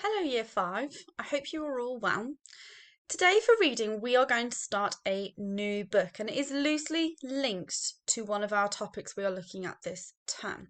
Hello Year 5, I hope you are all well. Today for reading we are going to start a new book and it is loosely linked to one of our topics we are looking at this term.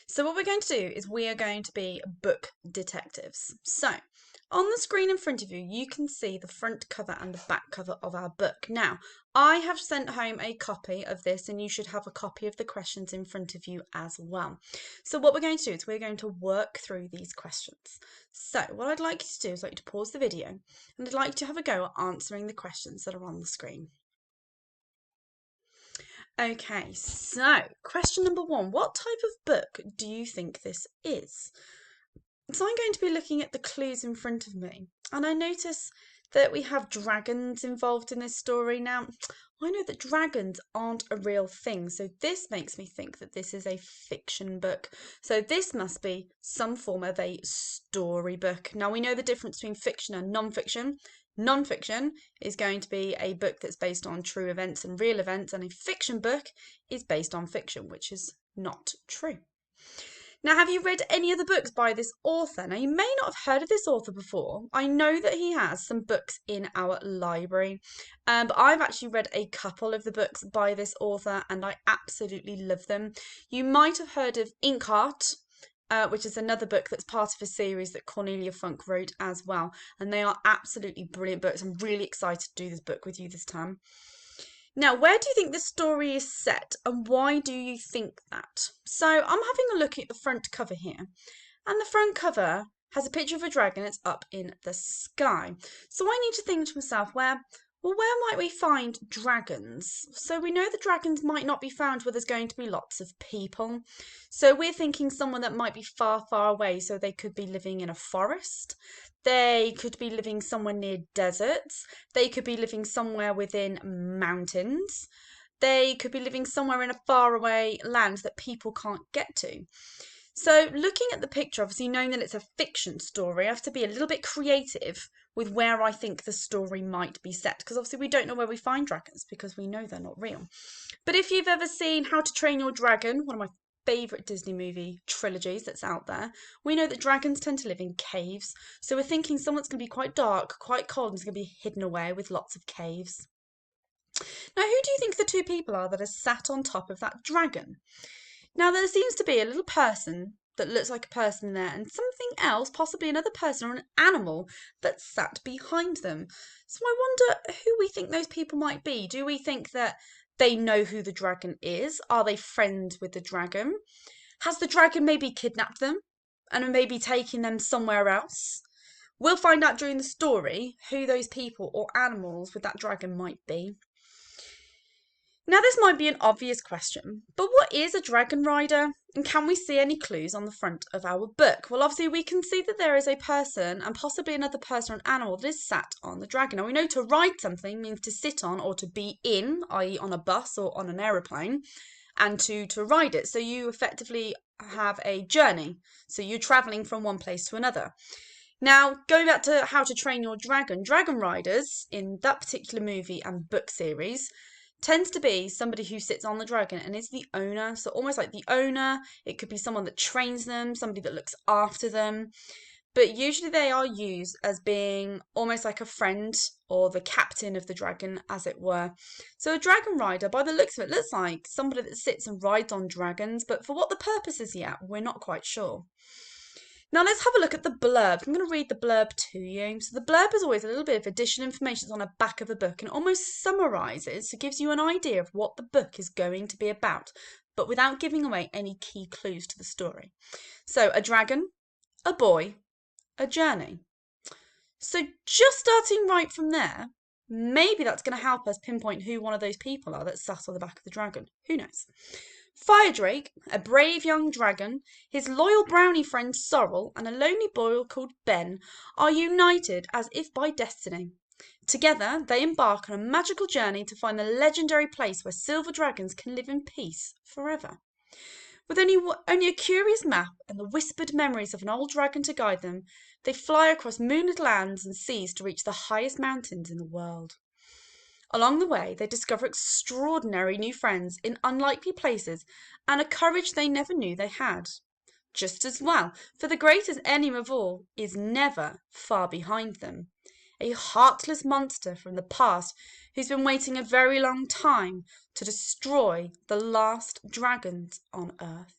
So what we're going to do is we are going to be book detectives. So on the screen in front of you, you can see the front cover and the back cover of our book. Now, I have sent home a copy of this and you should have a copy of the questions in front of you as well. So what we're going to do is we're going to work through these questions. So what I'd like you to do is I'd like to pause the video and I'd like to have a go at answering the questions that are on the screen. Okay, so question number 1. What type of book do you think this is? So I'm going to be looking at the clues in front of me, and I notice that we have dragons involved in this story. Now, I know that dragons aren't a real thing, so this makes me think that this is a fiction book. So this must be some form of a storybook. Now, we know the difference between fiction and non-fiction. Non-fiction is going to be a book that's based on true events and real events, and a fiction book is based on fiction, which is not true. Now, have you read any of the books by this author? Now, you may not have heard of this author before. I know that he has some books in our library, but I've actually read a couple of the books by this author and I absolutely love them. You might have heard of Inkheart, which is another book that's part of a series that Cornelia Funk wrote as well. And they are absolutely brilliant books. I'm really excited to do this book with you this time. Now, where do you think the story is set and why do you think that? So I'm having a look at the front cover here, and the front cover has a picture of a dragon. It's up in the sky. So I need to think to myself, where might we find dragons? So we know the dragons might not be found where there's going to be lots of people. So we're thinking someone that might be far, far away. So they could be living in a forest. They could be living somewhere near deserts. They could be living somewhere within mountains. They could be living somewhere in a faraway land that people can't get to. So looking at the picture, obviously knowing that it's a fiction story, I have to be a little bit creative with where I think the story might be set, because obviously we don't know where we find dragons because we know they're not real. But if you've ever seen How to Train Your Dragon, one of my favourite Disney movie trilogies that's out there, we know that dragons tend to live in caves. So we're thinking someone's going to be quite dark, quite cold, and is going to be hidden away with lots of caves. Now, who do you think the two people are that are sat on top of that dragon? Now, there seems to be a little person that looks like a person there and something else, possibly another person or an animal, that's sat behind them. So I wonder who we think those people might be. Do we think that they know who the dragon is? Are they friends with the dragon? Has the dragon maybe kidnapped them and maybe taken them somewhere else? We'll find out during the story who those people or animals with that dragon might be. Now, this might be an obvious question, but what is a dragon rider? And can we see any clues on the front of our book? Well, obviously, we can see that there is a person and possibly another person or an animal that is sat on the dragon. Now, we know to ride something means to sit on or to be in, i.e., on a bus or on an aeroplane, and to ride it. So you effectively have a journey. So you're traveling from one place to another. Now, going back to How to Train Your Dragon, dragon riders in that particular movie and book series tends to be somebody who sits on the dragon and is the owner. So almost like the owner, it could be someone that trains them, somebody that looks after them. But usually they are used as being almost like a friend or the captain of the dragon, as it were. So a dragon rider, by the looks of it, looks like somebody that sits and rides on dragons. But for what the purpose is yet, we're not quite sure. Now let's have a look at the blurb. I'm going to read the blurb to you. So the blurb is always a little bit of additional information. It's on the back of the book and it almost summarises, so gives you an idea of what the book is going to be about, but without giving away any key clues to the story. So a dragon, a boy, a journey. So just starting right from there, maybe that's going to help us pinpoint who one of those people are that sat on the back of the dragon. Who knows? Firedrake, a brave young dragon, his loyal brownie friend Sorrel, and a lonely boy called Ben are united as if by destiny. Together, they embark on a magical journey to find the legendary place where silver dragons can live in peace forever. With only a curious map and the whispered memories of an old dragon to guide them, they fly across moonlit lands and seas to reach the highest mountains in the world. Along the way, they discover extraordinary new friends in unlikely places and a courage they never knew they had. just as well, for the greatest enemy of all is never far behind them. A heartless monster from the past who's been waiting a very long time to destroy the last dragons on Earth.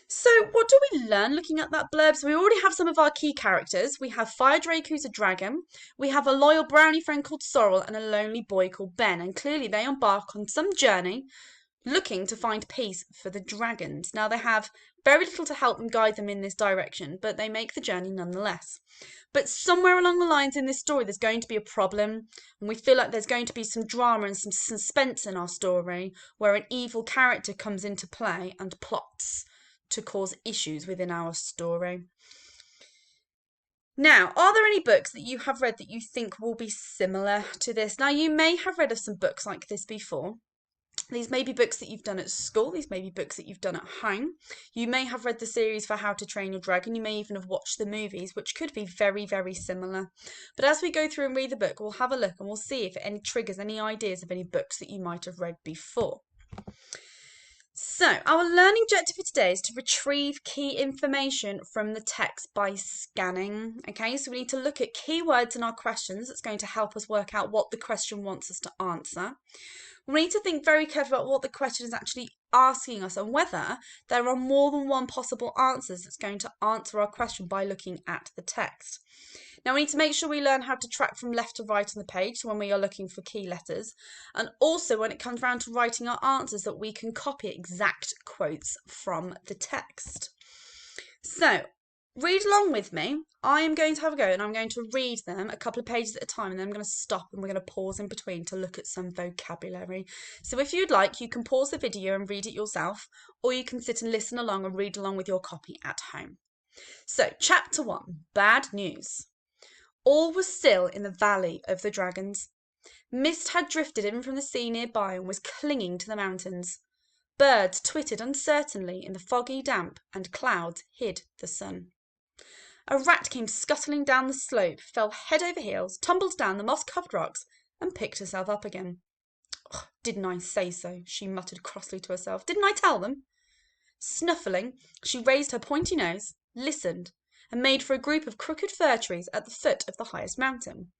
So what do we learn looking at that blurb? So we already have some of our key characters. We have Fire Drake, who's a dragon. We have a loyal brownie friend called Sorrel and a lonely boy called Ben. And clearly they embark on some journey looking to find peace for the dragons. Now they have very little to help and guide them in this direction, but they make the journey nonetheless. But somewhere along the lines in this story, there's going to be a problem, and we feel like there's going to be some drama and some suspense in our story where an evil character comes into play and plots to cause issues within our story. Now, are there any books that you have read that you think will be similar to this? Now, you may have read of some books like this before. These may be books that you've done at school. These may be books that you've done at home. You may have read the series for How to Train Your Dragon. You may even have watched the movies, which could be very, very similar. But as we go through and read the book, we'll have a look and we'll see if it triggers any ideas of any books that you might have read before. So, our learning objective for today is to retrieve key information from the text by scanning. Okay, so we need to look at keywords in our questions. That's going to help us work out what the question wants us to answer. We need to think very carefully about what the question is actually asking us and whether there are more than one possible answers that's going to answer our question by looking at the text. Now we need to make sure we learn how to track from left to right on the page, so when we are looking for key letters, and also when it comes around to writing our answers that we can copy exact quotes from the text. So read along with me. I am going to have a go and I'm going to read them a couple of pages at a time, and then I'm going to stop and we're going to pause in between to look at some vocabulary. So if you'd like, you can pause the video and read it yourself, or you can sit and listen along and read along with your copy at home. So chapter 1, Bad News. All was still in the Valley of the Dragons. Mist had drifted in from the sea nearby and was clinging to the mountains. Birds twittered uncertainly in the foggy damp, and clouds hid the sun. A rat came scuttling down the slope, fell head over heels, tumbled down the moss-covered rocks, and picked herself up again. "Oh, didn't I say so?" she muttered crossly to herself. "Didn't I tell them?" Snuffling, she raised her pointy nose, listened, and made for a group of crooked fir trees at the foot of the highest mountain.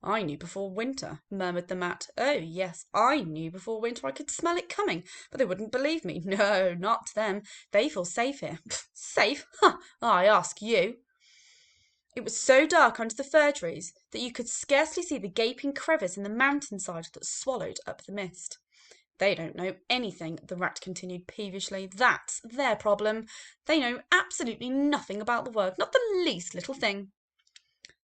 "I knew before winter," murmured the mat. "Oh, yes, I knew before winter. I could smell it coming, but they wouldn't believe me. No, not them. They feel safe here." "Safe? Huh, I ask you." It was so dark under the fir trees that you could scarcely see the gaping crevice in the mountainside that swallowed up the mist. "They don't know anything," the rat continued peevishly. "That's their problem. They know absolutely nothing about the work, not the least little thing."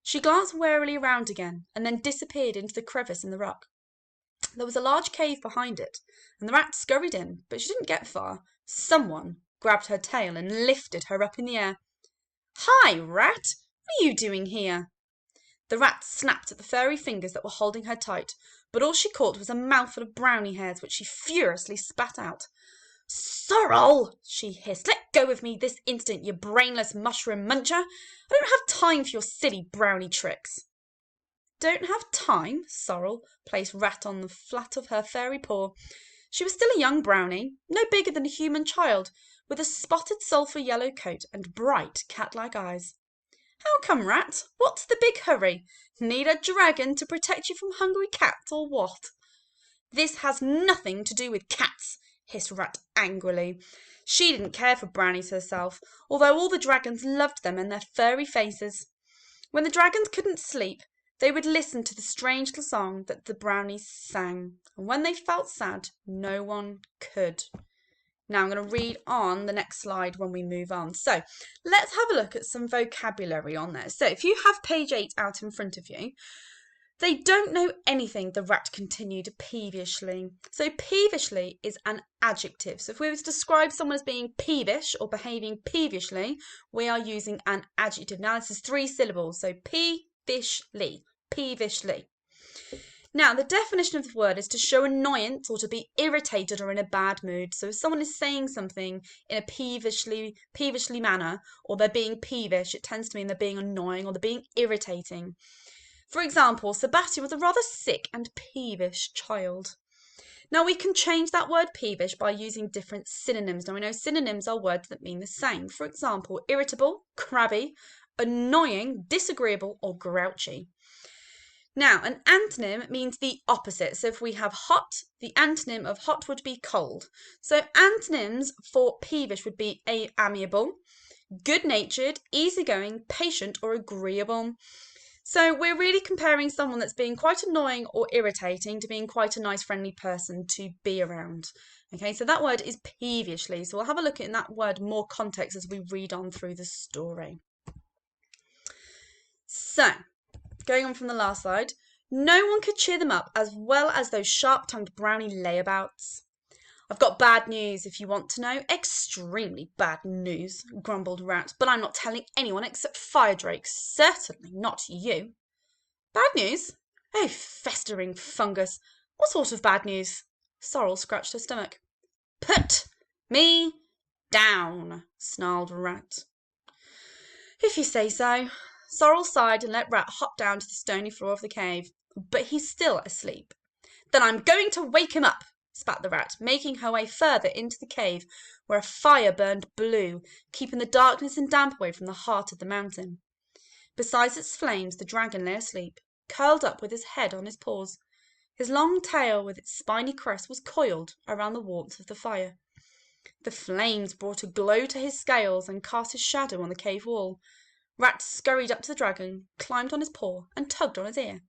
She glanced warily around again, and then disappeared into the crevice in the rock. There was a large cave behind it, and the rat scurried in, but she didn't get far. Someone grabbed her tail and lifted her up in the air. "Hi, rat! What are you doing here?" The rat snapped at the furry fingers that were holding her tight, but all she caught was a mouthful of brownie hairs, which she furiously spat out. "Sorrel!" she hissed. "Let go of me this instant, you brainless mushroom muncher! I don't have time for your silly brownie tricks." "Don't have time?" Sorrel placed Rat on the flat of her furry paw. She was still a young brownie, no bigger than a human child, with a spotted sulphur yellow coat and bright cat-like eyes. "How come, Rat? What's the big hurry? Need a dragon to protect you from hungry cats, or what?" "This has nothing to do with cats," hissed Rat angrily. She didn't care for brownies herself, although all the dragons loved them and their furry faces. When the dragons couldn't sleep, they would listen to the strange little song that the brownies sang, and when they felt sad, no one could. Now I'm going to read on the next slide when we move on. So let's have a look at some vocabulary on there. So if you have page 8 out in front of you, "They don't know anything," the rat continued peevishly. So peevishly is an adjective. So if we were to describe someone as being peevish or behaving peevishly, we are using an adjective. Now this is 3 syllables. So peevishly, peevishly. Now, the definition of the word is to show annoyance or to be irritated or in a bad mood. So if someone is saying something in a peevishly manner, or they're being peevish, it tends to mean they're being annoying or they're being irritating. For example, Sebastian was a rather sick and peevish child. Now we can change that word peevish by using different synonyms. Now we know synonyms are words that mean the same. For example, irritable, crabby, annoying, disagreeable, or grouchy. Now, an antonym means the opposite. So if we have hot, the antonym of hot would be cold. So antonyms for peevish would be amiable, good-natured, easygoing, patient, or agreeable. So we're really comparing someone that's being quite annoying or irritating to being quite a nice, friendly person to be around. Okay, so that word is peevishly. So we'll have a look at that word more context as we read on through the story. So, going on from the last slide, no one could cheer them up as well as those sharp-tongued brownie layabouts. I've got bad news if you want to know. Extremely bad news, grumbled Rat, but I'm not telling anyone except Firedrake. Certainly not you. Bad news? Oh, festering fungus. What sort of bad news? Sorrel scratched her stomach. Put me down, snarled Rat. If you say so. Sorrel sighed and let Rat hop down to the stony floor of the cave. But he's still asleep. Then I'm going to wake him up, spat the Rat, making her way further into the cave, where a fire burned blue, keeping the darkness and damp away from the heart of the mountain. Beside its flames, the dragon lay asleep, curled up with his head on his paws. His long tail with its spiny crest was coiled around the warmth of the fire. The flames brought a glow to his scales and cast his shadow on the cave wall. Rat scurried up to the dragon, climbed on his paw, and tugged on his ear.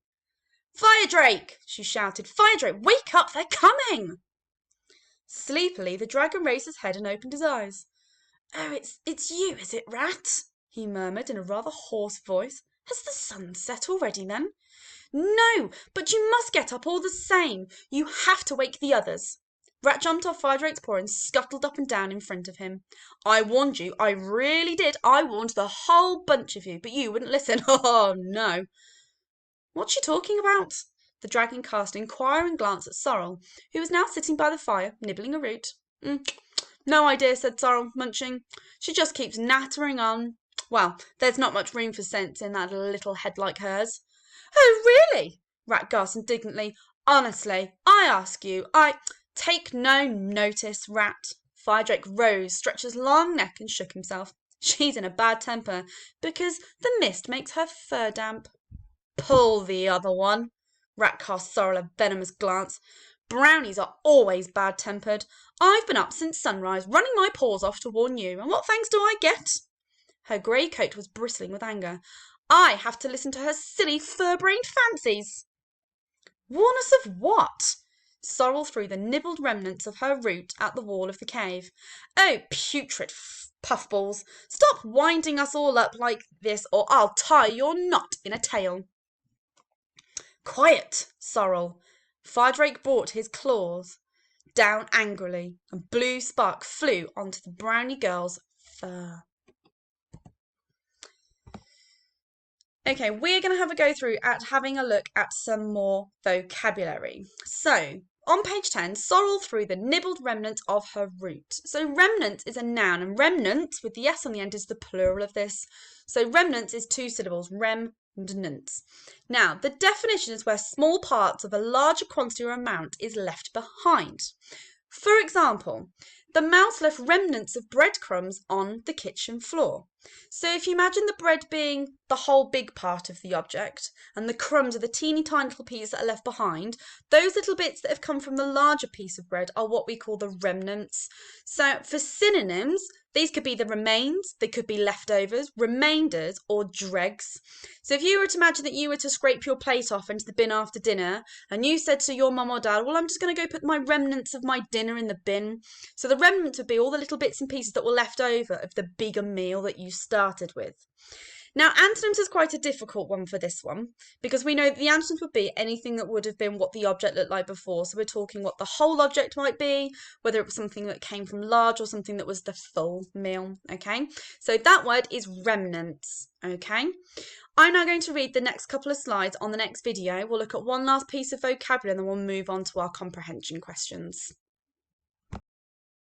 Firedrake! She shouted. Firedrake, wake up! They're coming! Sleepily, the dragon raised his head and opened his eyes. Oh, it's you, is it, Rat? He murmured in a rather hoarse voice. Has the sun set already, then? No, but you must get up all the same. You have to wake the others. Rat jumped off Firedrake's paw and scuttled up and down in front of him. I warned you, I really did. I warned the whole bunch of you, but you wouldn't listen. Oh, no. What's you talking about? The dragon cast an inquiring glance at Sorrel, who was now sitting by the fire, nibbling a root. No idea, said Sorrel, munching. She just keeps nattering on. Well, there's not much room for sense in that little head like hers. Oh, really? Rat gasped indignantly. Honestly, I ask you, Take no notice, Rat. Firedrake rose, stretched his long neck and shook himself. She's in a bad temper because the mist makes her fur damp. Pull the other one. Rat cast Sorrel a venomous glance. Brownies are always bad-tempered. I've been up since sunrise, running my paws off to warn you, and what thanks do I get? Her grey coat was bristling with anger. I have to listen to her silly fur-brained fancies. Warn us of what? Sorrel threw the nibbled remnants of her root at the wall of the cave. Oh, putrid puffballs, stop winding us all up like this, or I'll tie your knot in a tail. Quiet, Sorrel. Firedrake brought his claws down angrily. A blue spark flew onto the brownie girl's fur. Okay, we're going to have a go through at having a look at some more vocabulary. So, on page 10, Sorrel threw the nibbled remnant of her root. So remnant is a noun, and remnant, with the S on the end, is the plural of this. So remnant is 2 syllables, remnants. Now, the definition is where small parts of a larger quantity or amount is left behind. For example, the mouse left remnants of breadcrumbs on the kitchen floor. So if you imagine the bread being the whole big part of the object and the crumbs are the teeny tiny little pieces that are left behind, those little bits that have come from the larger piece of bread are what we call the remnants. So for synonyms, these could be the remains, they could be leftovers, remainders, or dregs. So if you were to imagine that you were to scrape your plate off into the bin after dinner and you said to your mum or dad, well, I'm just going to go put my remnants of my dinner in the bin. So the remnants would be all the little bits and pieces that were left over of the bigger meal that you started with. Now, antonyms is quite a difficult one for this one because we know that the antonyms would be anything that would have been what the object looked like before. So we're talking what the whole object might be, whether it was something that came from large or something that was the full meal, okay? So that word is remnants, okay? I'm now going to read the next couple of slides on the next video. We'll look at one last piece of vocabulary and then we'll move on to our comprehension questions.